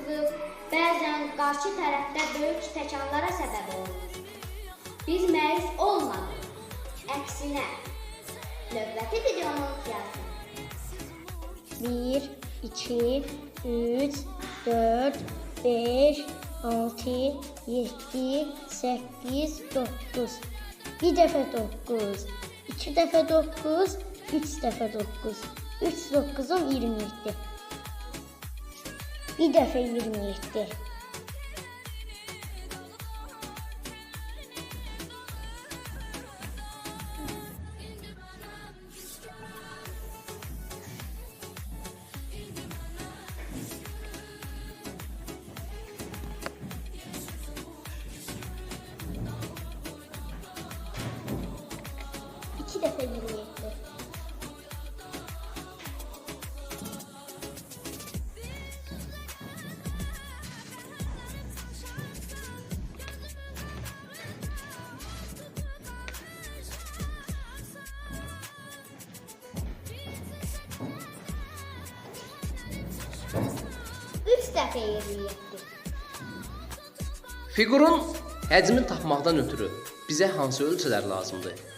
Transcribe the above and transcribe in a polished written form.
çıxıb, bəzən qarşı tərəfdə böyük təkanlara səbəb olur. Biz məyus olmadıq. Əksinə, növbəti videonun yazın. 1, 2, 3, 4, 5, 6, 7, 8, 9. Bir dəfə 9, 2 dəfə 9, 3 dəfə 9. 3 9'um 27. Bir dəfə 27. İki dəfə 27. Üç dəfə 27. Fiqurun həcmini tapmaqdan ötürü bizə hansı ölçülər lazımdır?